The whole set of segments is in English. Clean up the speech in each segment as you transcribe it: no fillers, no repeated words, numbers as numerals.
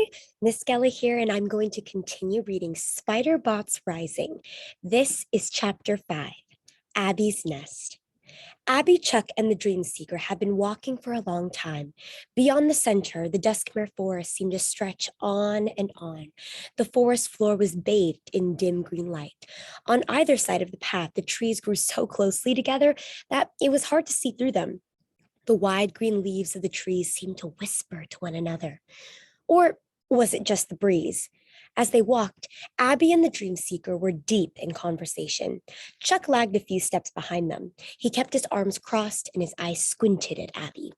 Hi, Miss Gella here, and I'm going to continue reading Spider Bots Rising. This is Chapter 5, Abby's Nest. Abby, Chuck, and the Dream Seeker had been walking for a long time. Beyond the center, the Duskmere forest seemed to stretch on and on. The forest floor was bathed in dim green light. On either side of the path, the trees grew so closely together that it was hard to see through them. The wide green leaves of the trees seemed to whisper to one another. Or was it just the breeze? As they walked, Abby and the Dream Seeker were deep in conversation. Chuck lagged a few steps behind them. He kept his arms crossed and his eyes squinted at Abby.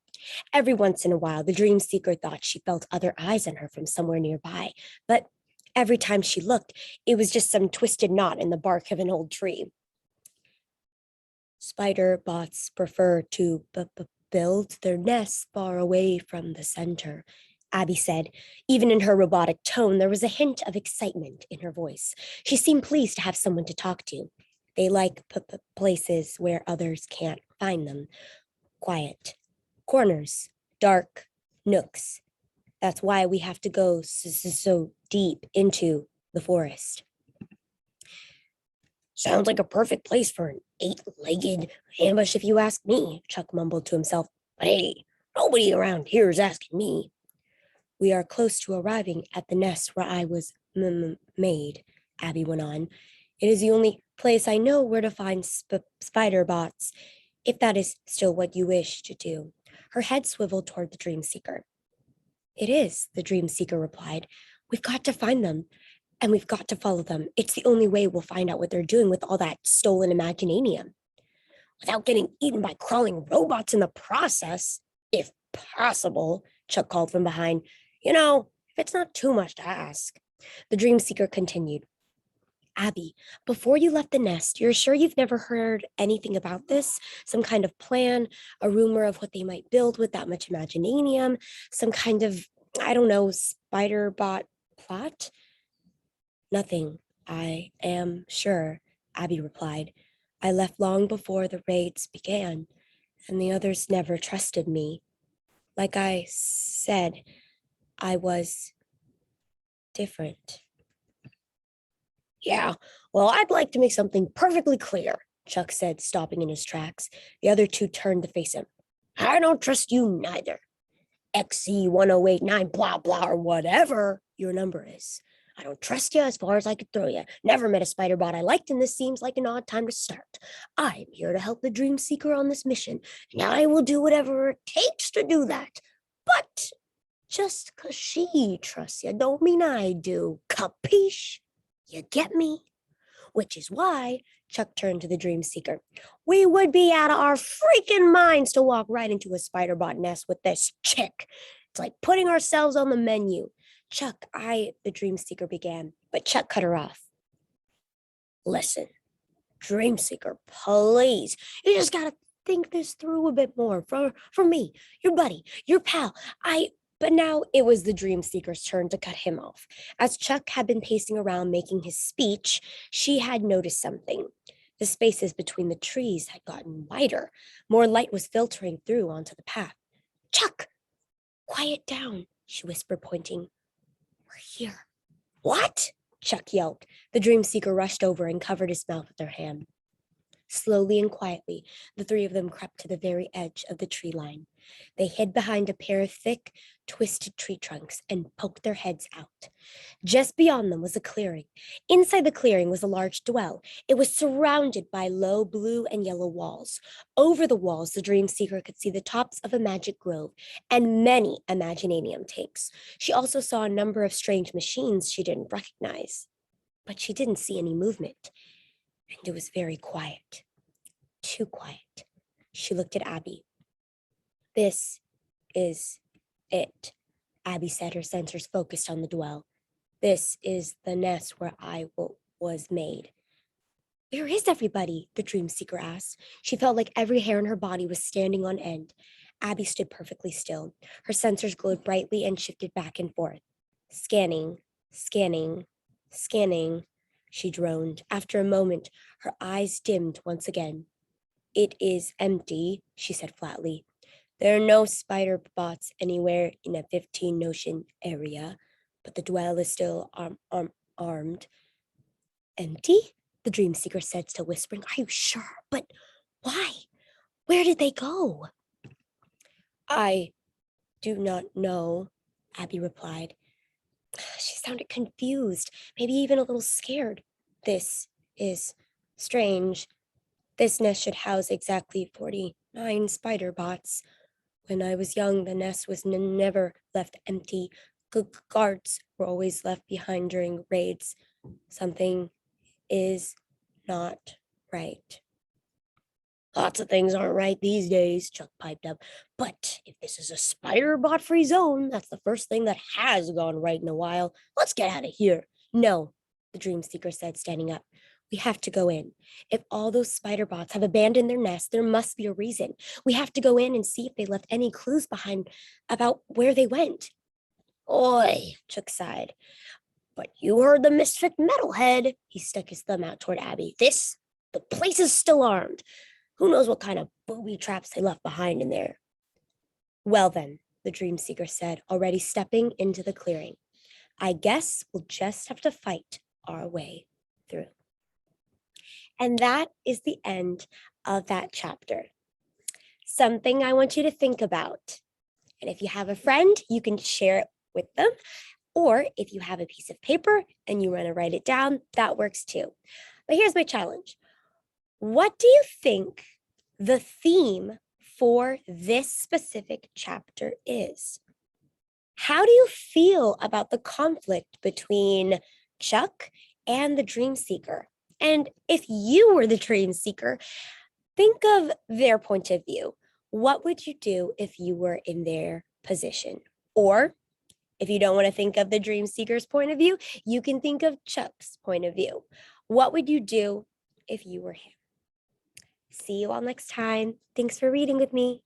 Every once in a while, the Dream Seeker thought she felt other eyes on her from somewhere nearby, but every time she looked, it was just some twisted knot in the bark of an old tree. Spider bots prefer to build their nests far away from the center, Abby said. Even in her robotic tone, there was a hint of excitement in her voice. She seemed pleased to have someone to talk to. They like places where others can't find them. Quiet. Corners. Dark. Nooks. That's why we have to go so deep into the forest. Sounds like a perfect place for an 8-legged ambush if you ask me, Chuck mumbled to himself. But hey, nobody around here is asking me. We are close to arriving at the nest where I was made, Abby went on. It is the only place I know where to find spider bots, if that is still what you wish to do. Her head swiveled toward the Dream Seeker. It is, the Dream Seeker replied. We've got to find them, and we've got to follow them. It's the only way we'll find out what they're doing with all that stolen imaginanium. Without getting eaten by crawling robots in the process, if possible, Chuck called from behind. You know, if it's not too much to ask. The Dream Seeker continued. Abby, before you left the nest, you're sure you've never heard anything about this? Some kind of plan, a rumor of what they might build with that much imaginanium, some kind of, I don't know, spider bot plot? Nothing, I am sure, Abby replied. I left long before the raids began, and the others never trusted me. Like I said, I was different. Yeah, well, I'd like to make something perfectly clear, Chuck said, stopping in his tracks. The other two turned to face him. I don't trust you neither. XC1089 blah blah or whatever your number is. I don't trust you as far as I could throw you. Never met a spider bot I liked, and this seems like an odd time to start. I'm here to help the Dream Seeker on this mission, and I will do whatever it takes to do that. But just 'cause she trusts you don't mean I do. Capiche? You get me? Which is why, Chuck turned to the Dream Seeker, we would be out of our freaking minds to walk right into a spider bot nest with this chick. It's like putting ourselves on the menu. Chuck, the Dream Seeker began, but Chuck cut her off. Listen, Dream Seeker, please, you just gotta think this through a bit more. For me, your buddy, your pal, But now it was the Dream Seeker's turn to cut him off. As Chuck had been pacing around making his speech, she had noticed something. The spaces between the trees had gotten wider. More light was filtering through onto the path. Chuck, quiet down, she whispered, pointing. We're here. What? Chuck yelped. The Dream Seeker rushed over and covered his mouth with her hand. Slowly and quietly, the three of them crept to the very edge of the tree line. They hid behind a pair of thick, twisted tree trunks and poked their heads out. Just beyond them was a clearing. Inside the clearing was a large dwell. It was surrounded by low blue and yellow walls. Over the walls, the Dream Seeker could see the tops of a magic grove and many imaginanium tanks. She also saw a number of strange machines she didn't recognize. But she didn't see any movement. And it was very quiet. Too quiet. She looked at Abby. This is it, Abby said, her sensors focused on the dwell. This is the nest where I was made. Where is everybody? The Dream Seeker asked. She felt like every hair in her body was standing on end. Abby stood perfectly still. Her sensors glowed brightly and shifted back and forth. Scanning, scanning, scanning, she droned. After a moment, her eyes dimmed once again. It is empty, she said flatly. There are no spider bots anywhere in a 15 notion area. but the dwell is still armed. Empty? The dream seeker said, still whispering. Are you sure? But why? Where did they go? I do not know, Abby replied. She sounded confused, maybe even a little scared. This is strange. This nest should house exactly 49 spider bots. When I was young, the nest was never left empty. Guards were always left behind during raids. Something is not right. Lots of things aren't right these days, Chuck piped up. But if this is a spider bot free zone, that's the first thing that has gone right in a while. Let's get out of here. No, the dream seeker said, standing up. We have to go in. If all those spider bots have abandoned their nest, there must be a reason. We have to go in and see if they left any clues behind about where they went. Oi, Chuck sighed. But you heard the misfit metalhead. He stuck his thumb out toward Abby. The place is still armed. Who knows what kind of booby traps they left behind in there? Well then, the dream seeker said, already stepping into the clearing. I guess we'll just have to fight our way through. And that is the end of that chapter. Something I want you to think about. And if you have a friend, you can share it with them. Or if you have a piece of paper and you want to write it down, that works too. But here's my challenge. What do you think the theme for this specific chapter is? How do you feel about the conflict between Chuck and the dream seeker? And if you were the dream seeker, think of their point of view. What would you do if you were in their position? Or if you don't want to think of the dream seeker's point of view, you can think of Chuck's point of view. What would you do if you were him? See you all next time. Thanks for reading with me.